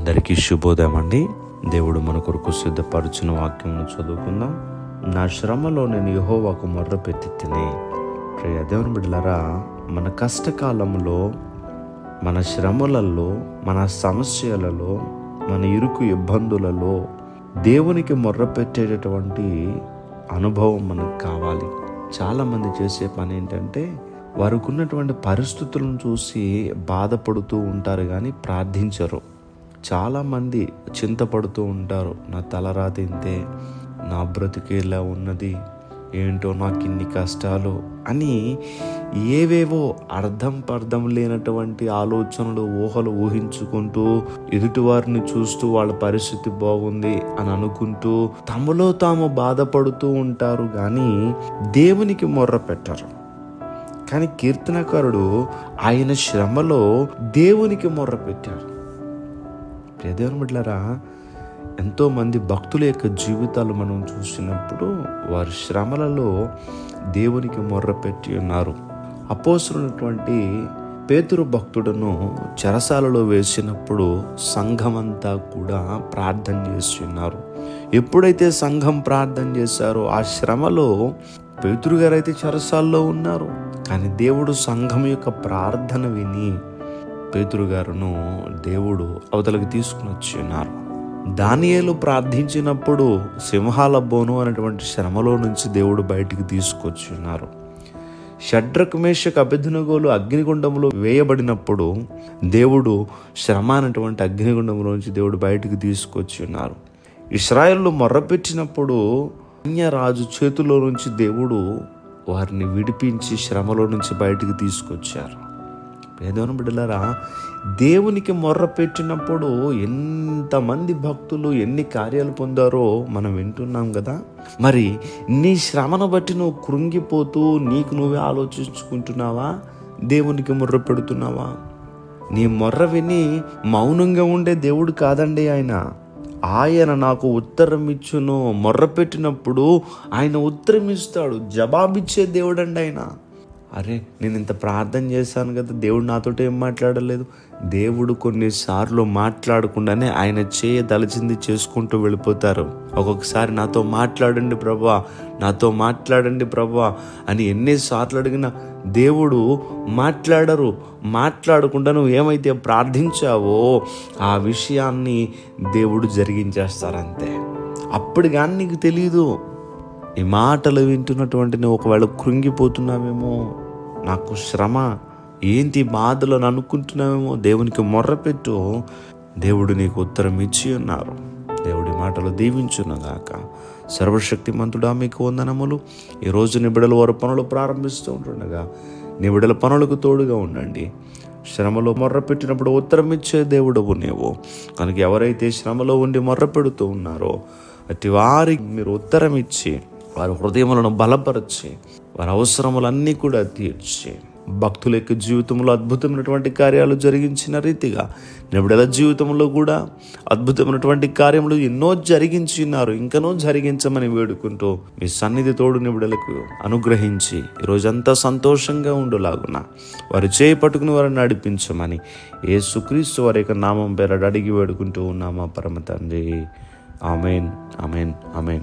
అందరికీ శుభోదయం అండి. దేవుడు మన కొరకు సిద్ధపరిచిన వాక్యమును చదువుకుందాం. నా శ్రమలో నేను యెహోవాకు మొర్రపెట్టి తిని. ప్రియ దేవుని బిడ్డలారా, మన కష్టకాలంలో, మన శ్రమలలో, మన సమస్యలలో, మన ఇరుకు ఇబ్బందులలో దేవునికి మొర్రపెట్టేటటువంటి అనుభవం మనకు కావాలి. చాలామంది చేసే పని ఏంటంటే, వారికి ఉన్నటువంటి పరిస్థితులను చూసి బాధపడుతూ ఉంటారు కానీ ప్రార్థించరు. చాలామంది చింతపడుతూ ఉంటారు. నా తలరాత ఇంతే, నా బ్రతికేలా ఉన్నది, ఏంటో నాకు ఇన్ని కష్టాలు అని ఏవేవో అర్థం లేనటువంటి ఆలోచనలు, ఊహలు ఊహించుకుంటూ, ఎదుటివారిని చూస్తూ వాళ్ళ పరిస్థితి బాగుంది అని అనుకుంటూ తమలో తాము బాధపడుతూ ఉంటారు కానీ దేవునికి మొర్ర పెట్టరు. కానీ కీర్తనకారుడు ఆయన శ్రమలో దేవునికి మొర్ర పెట్టారు. దేవుని బిడ్డలారా, ఎంతోమంది భక్తుల యొక్క జీవితాలు మనం చూసినప్పుడు వారి శ్రమలలో దేవునికి మొర్ర పెట్టి ఉన్నారు. అపోస్తలుడైనటువంటి పేతురు భక్తుడును చెరసాలలో వేసినప్పుడు సంఘమంతా కూడా ప్రార్థన చేసి ఉన్నారు. ఎప్పుడైతే సంఘం ప్రార్థన చేశారో ఆ శ్రమలో పేతురు గారు అయితే చెరసాల్లో ఉన్నారు. కానీ దేవుడు సంఘం యొక్క ప్రార్థన విని పేతురు గారును దేవుడు అవతలకు తీసుకుని వచ్చి ఉన్నారు. దానియేలు ప్రార్థించినప్పుడు సింహాల బోను అనేటువంటి శ్రమలో నుంచి దేవుడు బయటికి తీసుకొచ్చి ఉన్నారు. షడ్రకు మేషకు అబేద్నెగోలు అగ్నిగుండంలో వేయబడినప్పుడు దేవుడు శ్రమ అనేటువంటి అగ్నిగుండంలో నుంచి దేవుడు బయటికి తీసుకొచ్చి ఉన్నారు. ఇశ్రాయేలు మొర్రపెట్టినప్పుడు అన్యరాజు చేతిలో నుంచి దేవుడు వారిని విడిపించి శ్రమలో నుంచి బయటికి తీసుకొచ్చారు. దేవుని బిడ్డలారా, దేవునికి మొర్ర పెట్టినప్పుడు ఎంతమంది భక్తులు ఎన్ని కార్యాలు పొందారో మనం వింటున్నాం కదా. మరి నీ శ్రమను బట్టి నువ్వు కృంగిపోతూ నీకు నువ్వే ఆలోచించుకుంటున్నావా? దేవునికి మొర్ర పెడుతున్నావా? నీ మొర్ర విని మౌనంగా ఉండే దేవుడు కాదండి ఆయన నాకు ఉత్తరం ఇచ్చును. మొర్ర పెట్టినప్పుడు ఆయన ఉత్తరం ఇస్తాడు, జవాబిచ్చే దేవుడు అండి ఆయన. అరే, నేను ఇంత ప్రార్థన చేశాను కదా, దేవుడు నాతోటి ఏం మాట్లాడలేదు. దేవుడు కొన్నిసార్లు మాట్లాడకుండానే ఆయన చేయదలిచింది చేసుకుంటూ వెళ్ళిపోతారు. ఒక్కొక్కసారి నాతో మాట్లాడండి ప్రభా, నాతో మాట్లాడండి ప్రభా అని ఎన్నిసార్లు అడిగినా దేవుడు మాట్లాడరు. మాట్లాడకుండా నువ్వు ఏమైతే ప్రార్థించావో ఆ విషయాన్ని దేవుడు జరిగించేస్తారంతే. అప్పుడు కానీ నీకు తెలీదు. ఈ మాటలు వింటున్నటువంటి నువ్వు ఒకవేళ కృంగిపోతున్నావేమో, నాకు శ్రమ ఏంటి బాధలు అని అనుకుంటున్నావేమో, దేవునికి మొర్రపెట్టు. దేవుడు నీకు ఉత్తరం ఇచ్చి ఉన్నారు. దేవుడి మాటలు దీవించున్నగాక. సర్వశక్తిమంతుడా మీకు వందనములు. ఈరోజు నీ బిడ్డలు వారి పనులు ప్రారంభిస్తూ ఉంటుండగా నీ బిడ్డల పనులకు తోడుగా ఉండండి. శ్రమలో మొర్ర పెట్టినప్పుడు ఉత్తరం ఇచ్చే దేవుడవు నీవు కనుక ఎవరైతే శ్రమలో ఉండి మొర్ర పెడుతూ ఉన్నారో అట్టి వారికి మీరు ఉత్తరం ఇచ్చి వారి హృదయములను బలపరచి వారి అవసరములన్నీ కూడా తీర్చి భక్తుల యొక్క జీవితంలో అద్భుతమైనటువంటి కార్యాలు జరిగించిన రీతిగా నిబిడల జీవితంలో కూడా అద్భుతమైనటువంటి కార్యములు ఎన్నో జరిగించినారు. ఇంకనో జరిగించమని వేడుకుంటూ మీ సన్నిధి తోడు నిబిడలకు అనుగ్రహించి ఈరోజంతా సంతోషంగా ఉండులాగున వారి చేయి పట్టుకుని వారిని నడిపించమని యేసుక్రీస్తు వారి యొక్క నామం పేరట అడిగి వేడుకుంటూ ఉన్నామా పరమ తండ్రి. Amen, amen, amen.